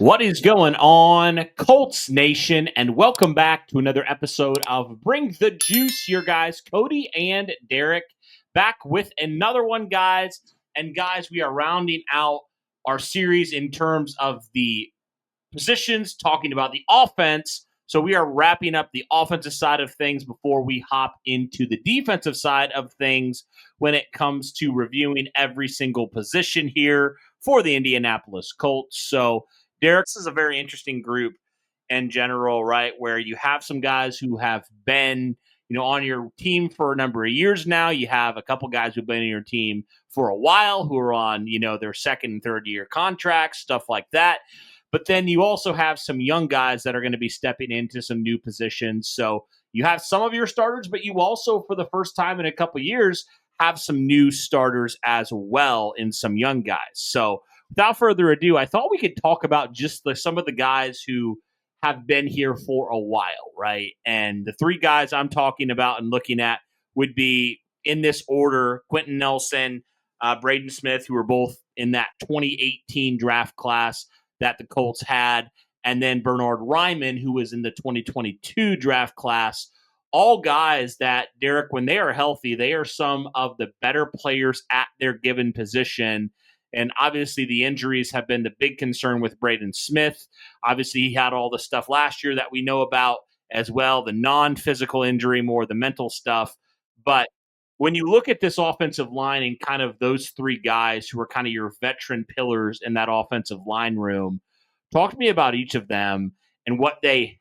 What is going on, Colts Nation, and welcome back to another episode of Bring the Juice, your guys, Cody and Derek, back with another one, guys. And guys, we are rounding out our series in terms of the positions, talking about the offense. So we are wrapping up the offensive side of things before we hop into the defensive side of things when it comes to reviewing every single position here for the Indianapolis Colts. So Derek, this is a very interesting group in general, right? Where you have some guys who have been, on your team for a number of years now. You have a couple guys who've been in your team for a while who are on, their second and third year contracts, stuff like that. But then you also have some young guys that are going to be stepping into some new positions. So you have some of your starters, but you also, for the first time in a couple of years, have some new starters as well in some young guys. So without further ado, I thought we could talk about just some of the guys who have been here for a while, right? And the three guys I'm talking about and looking at would be, in this order, Quentin Nelson, Braden Smith, who are both in that 2018 draft class that the Colts had, and then Bernhard Raimann, who was in the 2022 draft class. All guys that, Derek, when they are healthy, they are some of the better players at their given position. And obviously the injuries have been the big concern with Braden Smith. Obviously he had all the stuff last year that we know about as well, the non-physical injury, more the mental stuff. But when you look at this offensive line and kind of those three guys who are kind of your veteran pillars in that offensive line room, talk to me about each of them and what they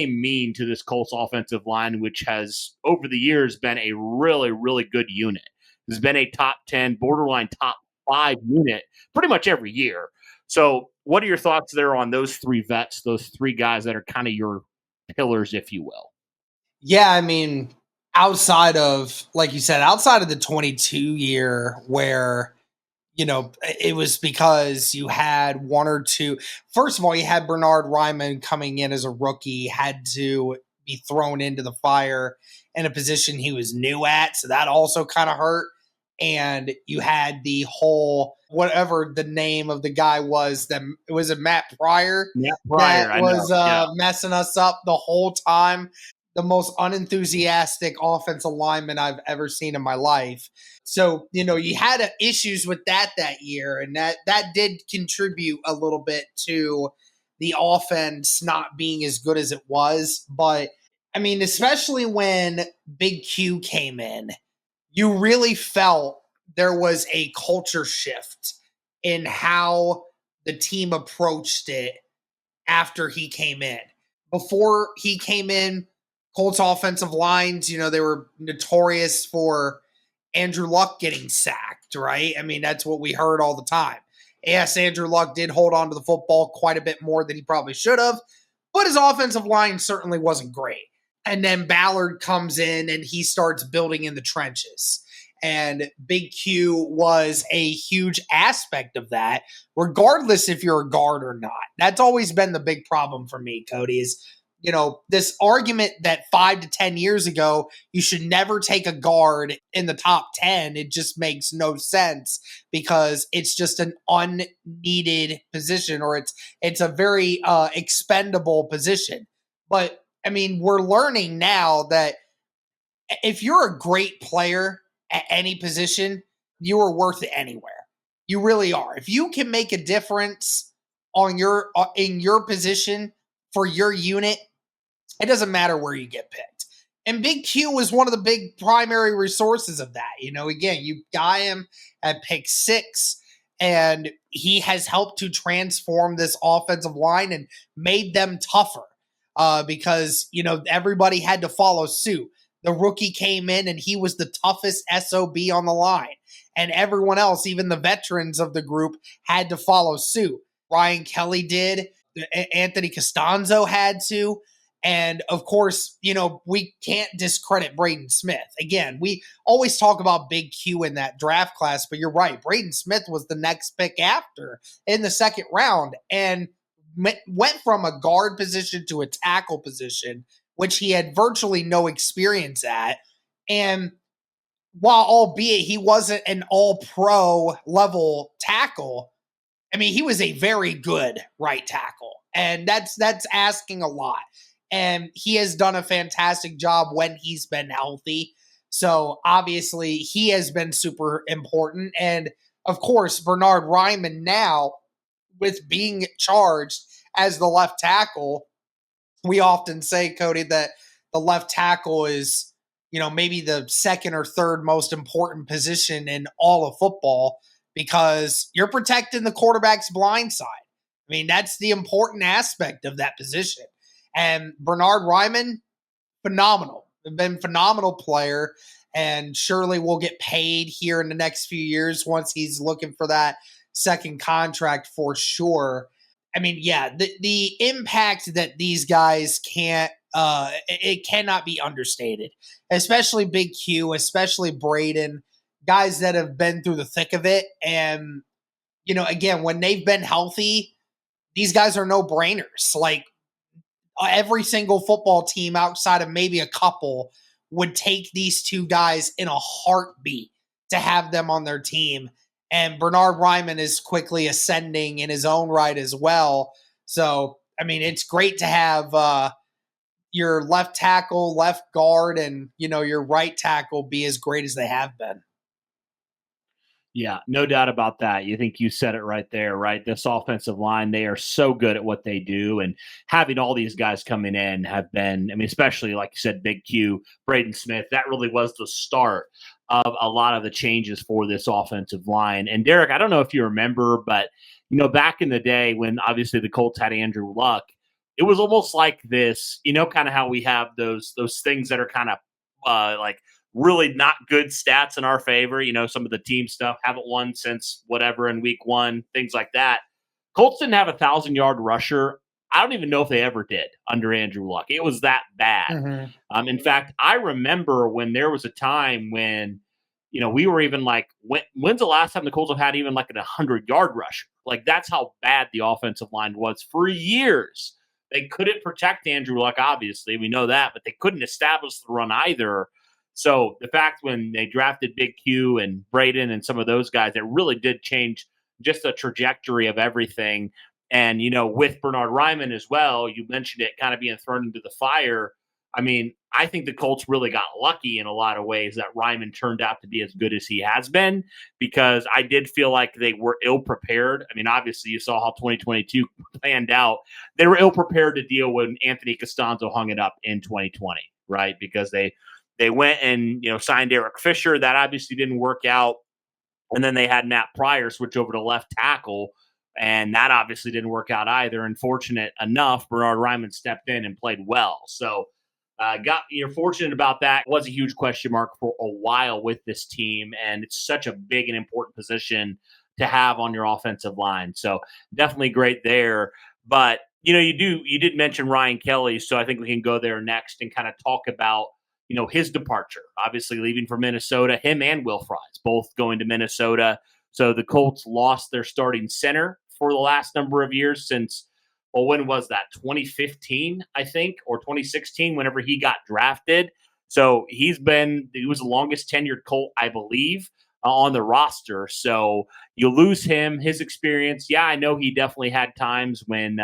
mean to this Colts offensive line, which has over the years been a really, really good unit. It's been a top 10, borderline top 5 unit pretty much every year. So what are your thoughts there on those three vets, those three guys that are kind of your pillars, if you will? Yeah, I mean, outside of, like you said, outside of the 22 year where, it was because you had one or two. First of all, you had Bernhard Raimann coming in as a rookie, had to be thrown into the fire in a position he was new at. So that also kind of hurt. And you had the whole, whatever the name of the guy was, was it Matt Pryor? Matt Pryor, that was messing us up the whole time. The most unenthusiastic offensive lineman I've ever seen in my life. So, you had issues with that year, and that did contribute a little bit to the offense not being as good as it was. But, I mean, especially when Big Q came in, you really felt there was a culture shift in how the team approached it after he came in. Before he came in, Colts offensive lines, they were notorious for Andrew Luck getting sacked, right? I mean, that's what we heard all the time. Yes, Andrew Luck did hold on to the football quite a bit more than he probably should have, but his offensive line certainly wasn't great. And then Ballard comes in and he starts building in the trenches. And Big Q was a huge aspect of that, regardless if you're a guard or not. That's always been the big problem for me, Cody, is this argument that 5 to 10 years ago, you should never take a guard in the top 10. It just makes no sense because it's just an unneeded position, or it's a very expendable position. But I mean, we're learning now that if you're a great player at any position, you are worth it anywhere. You really are. If you can make a difference in your position for your unit, it doesn't matter where you get picked. And Big Q was one of the big primary resources of that. Again, you got him at pick 6, and he has helped to transform this offensive line and made them tougher because, everybody had to follow suit. The rookie came in and he was the toughest SOB on the line. And everyone else, even the veterans of the group, had to follow suit. Ryan Kelly did. Anthony Costanzo had to. And of course, we can't discredit Braden Smith. Again, we always talk about Big Q in that draft class, but you're right. Braden Smith was the next pick after in the second round and went from a guard position to a tackle position, which he had virtually no experience at. And while albeit he wasn't an all-pro level tackle, I mean, he was a very good right tackle, and that's asking a lot. And he has done a fantastic job when he's been healthy. So obviously, he has been super important. And of course, Bernard Ryman now, with being charged as the left tackle, we often say, Cody, that the left tackle is, maybe the second or third most important position in all of football because you're protecting the quarterback's blind side. I mean, that's the important aspect of that position. And Bernard Ryman, phenomenal. Been phenomenal player and surely will get paid here in the next few years once he's looking for that second contract for sure. I mean, yeah, the impact that these guys it cannot be understated, especially Big Q, especially Braden, guys that have been through the thick of it. And, again, when they've been healthy, these guys are no brainers. Like every single football team outside of maybe a couple would take these two guys in a heartbeat to have them on their team. And Bernard Ryman is quickly ascending in his own right as well. So, I mean, it's great to have your left tackle, left guard, and, your right tackle be as great as they have been. Yeah, no doubt about that. You think you said it right there, right? This offensive line, they are so good at what they do. And having all these guys coming in have been, I mean, especially like you said, Big Q, Braden Smith, that really was the start of a lot of the changes for this offensive line. And Derek, I don't know if you remember, but, back in the day when obviously the Colts had Andrew Luck, it was almost like this, kind of how we have those things that are kind of like really not good stats in our favor. Some of the team stuff, haven't won since whatever in week one, things like that. Colts didn't have 1,000-yard rusher. I don't even know if they ever did under Andrew Luck. It was that bad. Mm-hmm. In fact, I remember when there was a time when, we were even like, when's the last time the Colts have had even like an 100-yard rusher? Like that's how bad the offensive line was for years. They couldn't protect Andrew Luck, obviously. We know that, but they couldn't establish the run either. So the fact when they drafted Big Q and Braden and some of those guys, it really did change just the trajectory of everything. And, with Bernard Ryman as well, you mentioned it kind of being thrown into the fire. I mean, I think the Colts really got lucky in a lot of ways that Ryman turned out to be as good as he has been, because I did feel like they were ill prepared. I mean, obviously you saw how 2022 planned out. They were ill prepared to deal when Anthony Costanzo hung it up in 2020, right? Because they went and signed Eric Fisher. That obviously didn't work out. And then they had Matt Pryor switch over to left tackle, and that obviously didn't work out either. And fortunate enough, Bernard Ryman stepped in and played well. So you're fortunate about that. It was a huge question mark for a while with this team, and it's such a big and important position to have on your offensive line. So definitely great there. But you did mention Ryan Kelly, so I think we can go there next and kind of talk about his departure. Obviously leaving for Minnesota, him and Will Fries both going to Minnesota. So the Colts lost their starting center for the last number of years since, well, when was that? 2015, I think, or 2016, whenever he got drafted. So he was the longest tenured Colt, I believe, on the roster. So you lose him, his experience. Yeah, I know he definitely had times when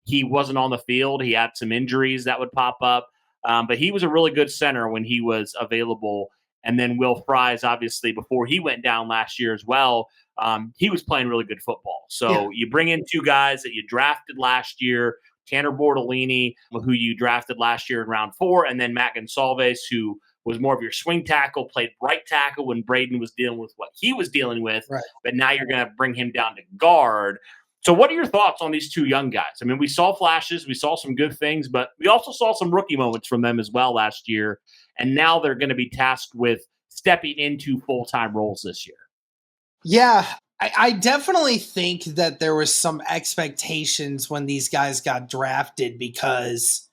he wasn't on the field. He had some injuries that would pop up. But he was a really good center when he was available. And then Will Fries, obviously, before he went down last year as well, he was playing really good football. So you bring in two guys that you drafted last year, Tanner Bortolini, who you drafted last year in round 4, and then Matt Gonsalves, who was more of your swing tackle, played right tackle when Braden was dealing with what he was dealing with. Right. But now you're going to bring him down to guard. So what are your thoughts on these two young guys? I mean, we saw flashes, we saw some good things, but we also saw some rookie moments from them as well last year. And now they're going to be tasked with stepping into full-time roles this year. Yeah, I definitely think that there was some expectations when these guys got drafted because,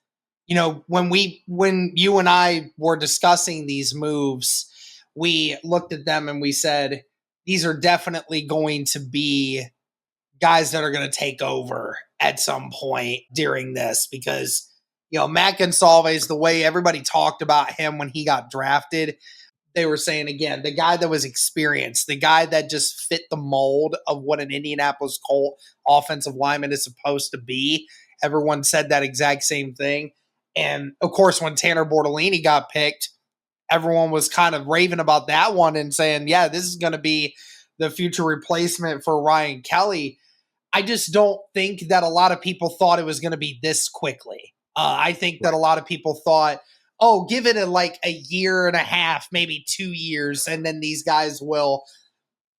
when you and I were discussing these moves, we looked at them and we said, these are definitely going to be guys that are going to take over at some point during this because, Matt Gonsalves, the way everybody talked about him when he got drafted, they were saying, again, the guy that was experienced, the guy that just fit the mold of what an Indianapolis Colt offensive lineman is supposed to be. Everyone said that exact same thing. And of course, when Tanner Bortolini got picked, everyone was kind of raving about that one and saying, yeah, this is going to be the future replacement for Ryan Kelly. I just don't think that a lot of people thought it was going to be this quickly. I think that a lot of people thought, oh, give it a year and a half, maybe 2 years, and then these guys will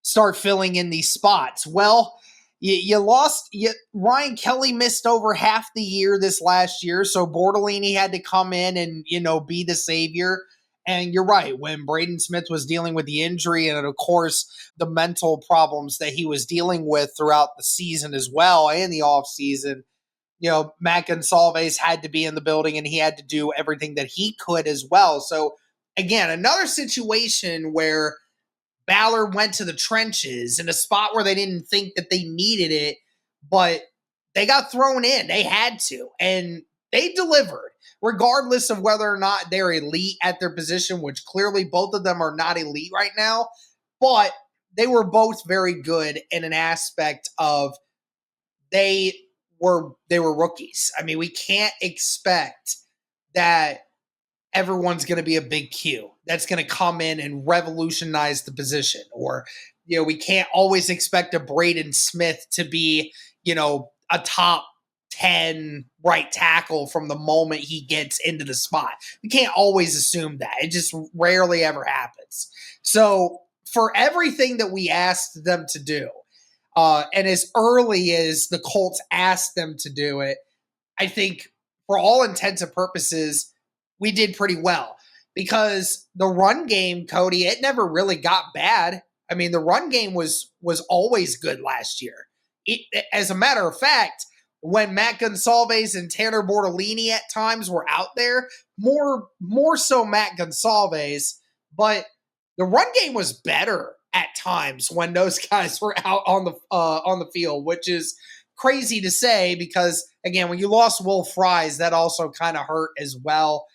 start filling in these spots. Well, you lost. Ryan Kelly missed over half the year this last year, so Bortolini had to come in and be the savior. And you're right, when Braden Smith was dealing with the injury and, of course, the mental problems that he was dealing with throughout the season as well and the offseason, Matt Gonsalves had to be in the building and he had to do everything that he could as well. So, again, another situation where Ballard went to the trenches in a spot where they didn't think that they needed it, but they got thrown in. They had to, and they delivered, regardless of whether or not they're elite at their position, which clearly both of them are not elite right now, but they were both very good in an aspect of they were rookies. I mean, we can't expect that everyone's going to be a big Q that's going to come in and revolutionize the position. Or, we can't always expect a Braden Smith to be, a top 10 right tackle from the moment he gets into the spot. We can't always assume that. It just rarely ever happens. So for everything that we asked them to do, and as early as the Colts asked them to do it, I think for all intents and purposes, we did pretty well, because the run game, Cody, it never really got bad. I mean, the run game was always good last year. As a matter of fact, when Matt Gonsalves and Tanner Bortolini at times were out there, more so Matt Gonsalves, but the run game was better at times when those guys were out on the field, which is crazy to say because, again, when you lost Will Fries, that also kind of hurt as well.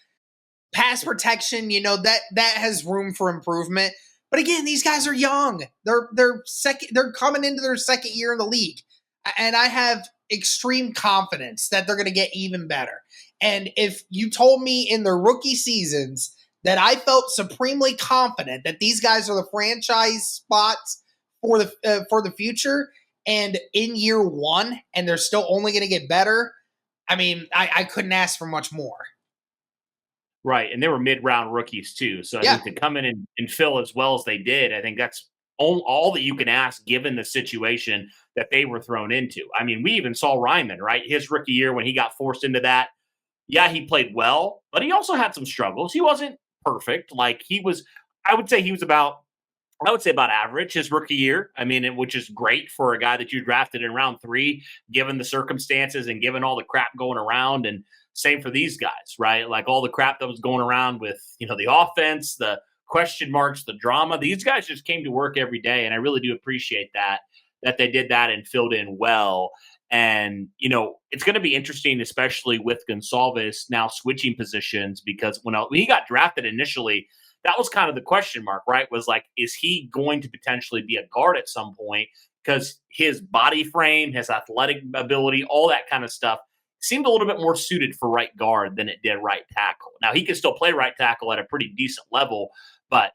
Pass protection, that has room for improvement. But again, these guys are young. They're coming into their second year in the league. And I have extreme confidence that they're going to get even better. And if you told me in their rookie seasons that I felt supremely confident that these guys are the franchise spots for the future, and in year one, and they're still only going to get better, I mean, I couldn't ask for much more. Right, and they were mid-round rookies too, so I think to come in and fill as well as they did, I think that's all that you can ask given the situation that they were thrown into. I mean, we even saw Ryman, right? His rookie year when he got forced into that, yeah, he played well, but he also had some struggles. He wasn't perfect. Like I would say about average his rookie year. I mean, which is great for a guy that you drafted in round 3, given the circumstances and given all the crap going around. And same for these guys, right? Like all the crap that was going around with, the offense, the question marks, the drama. These guys just came to work every day. And I really do appreciate that they did that and filled in well. And, it's going to be interesting, especially with Gonsalves now switching positions, because when he got drafted initially, that was kind of the question mark, right? Was like, is he going to potentially be a guard at some point? Because his body frame, his athletic ability, all that kind of stuff seemed a little bit more suited for right guard than it did right tackle. Now, he can still play right tackle at a pretty decent level, but,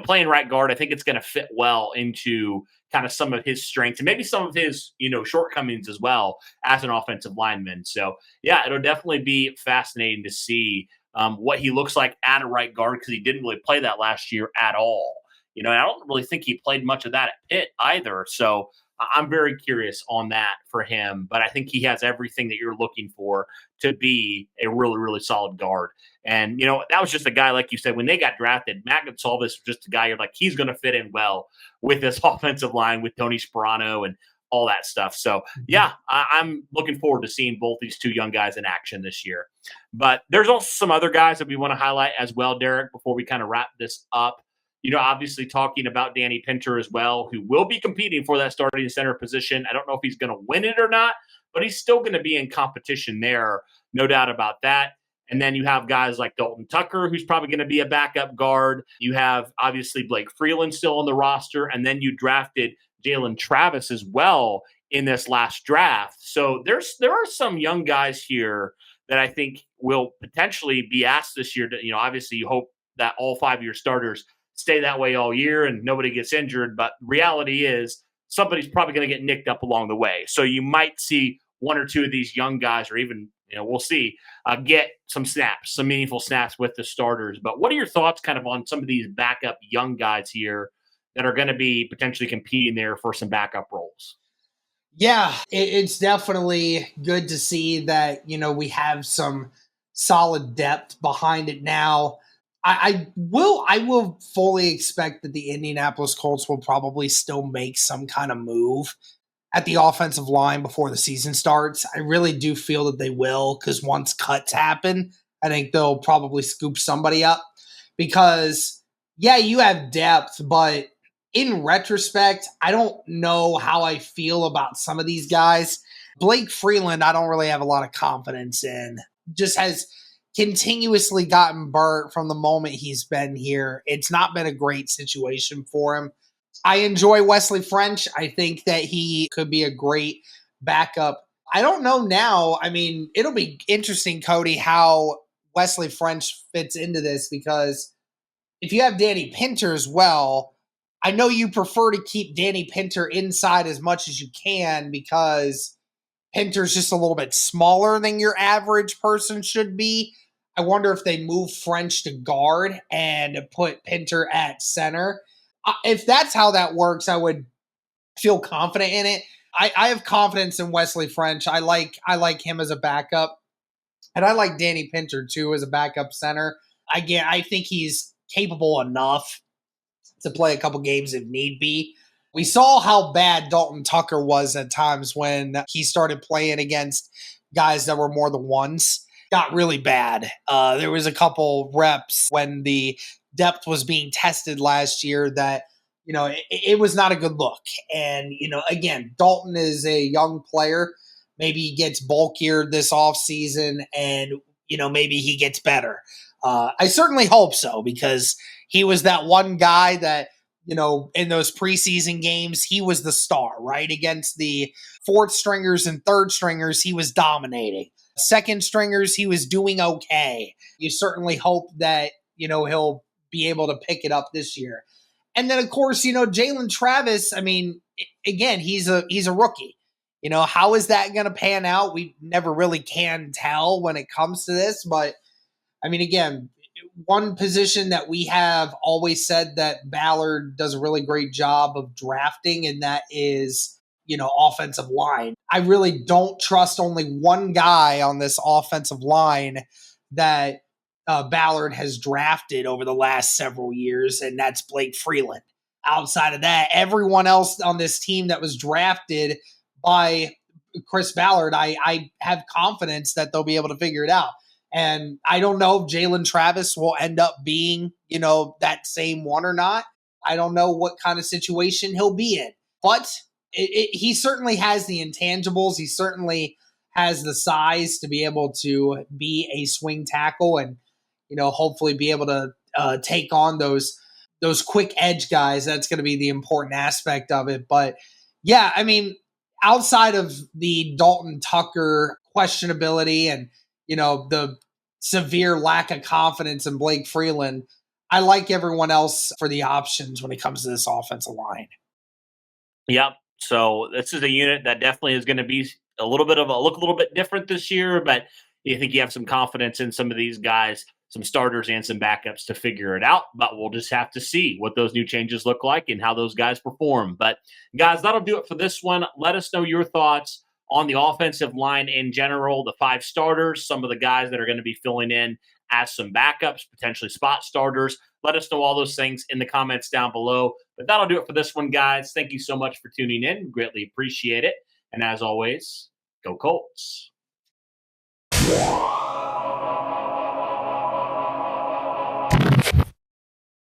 playing right guard, I think it's going to fit well into kind of some of his strengths and maybe some of his, shortcomings as well as an offensive lineman. So, yeah, it'll definitely be fascinating to see what he looks like at a right guard, because he didn't really play that last year at all. I don't really think he played much of that at Pitt either. So I'm very curious on that for him. But I think he has everything that you're looking for to be a really, really solid guard. And, that was just a guy, like you said, when they got drafted, Matt Gonsalves was just a guy you're like, he's going to fit in well with this offensive line with Tony Sperano and all that stuff. So, yeah, I'm looking forward to seeing both these two young guys in action this year. But there's also some other guys that we want to highlight as well, Derek, before we kind of wrap this up. Obviously talking about Danny Pinter as well, who will be competing for that starting center position. I don't know if he's going to win it or not, but he's still going to be in competition there, no doubt about that. And then you have guys like Dalton Tucker, who's probably going to be a backup guard. You have obviously Blake Freeland still on the roster. And then you drafted Jalen Travis as well in this last draft. So there are some young guys here that I think will potentially be asked this year to, obviously you hope that all 5 of your starters stay that way all year and nobody gets injured. But reality is somebody's probably going to get nicked up along the way. So you might see one or two of these young guys, or even, we'll see, get some snaps, some meaningful snaps with the starters. But what are your thoughts kind of on some of these backup young guys here that are going to be potentially competing there for some backup roles? Yeah, it's definitely good to see that, we have some solid depth behind it now. I will fully expect that the Indianapolis Colts will probably still make some kind of move at the offensive line before the season starts. I really do feel that they will, because once cuts happen, I think they'll probably scoop somebody up because, yeah, you have depth, but in retrospect, I don't know how I feel about some of these guys. Blake Freeland, I don't really have a lot of confidence in. Just has continuously gotten burnt from the moment he's been here. It's not been a great situation for him. I enjoy Wesley French. I think that he could be a great backup. I don't know now. I mean, it'll be interesting, Cody, how Wesley French fits into this, because if you have Danny Pinter as well, I know you prefer to keep Danny Pinter inside as much as you can because Pinter's just a little bit smaller than your average person should be. I wonder if they move French to guard and put Pinter at center. If that's how that works, I would feel confident in it. I have confidence in Wesley French. I like him as a backup, and I like Danny Pinter too as a backup center. I think he's capable enough to play a couple games if need be. We saw how bad Dalton Tucker was at times when he started playing against guys that were more the ones. Got really bad. There was a couple reps when the depth was being tested last year that, it was not a good look. And, again, Dalton is a young player. Maybe he gets bulkier this offseason and, maybe he gets better. I certainly hope so, because he was that one guy that, in those preseason games, he was the star, right? Against the fourth stringers and third stringers, he was dominating. Second stringers, he was doing okay. You certainly hope that, he'll be able to pick it up this year. And then, of course, Jalen Travis, I mean, again, he's a rookie. How is that going to pan out? We never really can tell when it comes to this. But, I mean, again, one position that we have always said that Ballard does a really great job of drafting, and that is, offensive line. I really don't trust only one guy on this offensive line that Ballard has drafted over the last several years, and that's Blake Freeland. Outside of that, everyone else on this team that was drafted by Chris Ballard, I have confidence that they'll be able to figure it out. And I don't know if Jalen Travis will end up being, that same one or not. I don't know what kind of situation he'll be in. But he certainly has the intangibles. He certainly has the size to be able to be a swing tackle and, hopefully be able to take on those quick edge guys. That's going to be the important aspect of it. But, yeah, I mean, outside of the Dalton Tucker questionability and, the severe lack of confidence in Blake Freeland, I like everyone else for the options when it comes to this offensive line. Yep. So this is a unit that definitely is going to be a little bit different this year, but you think you have some confidence in some of these guys, some starters and some backups to figure it out. But we'll just have to see what those new changes look like and how those guys perform. But guys, that'll do it for this one. Let us know your thoughts on the offensive line in general, the 5 starters, some of the guys that are going to be filling in as some backups, potentially spot starters. Let us know all those things in the comments down below. But that'll do it for this one, guys. Thank you so much for tuning in. We greatly appreciate it. And as always, go Colts.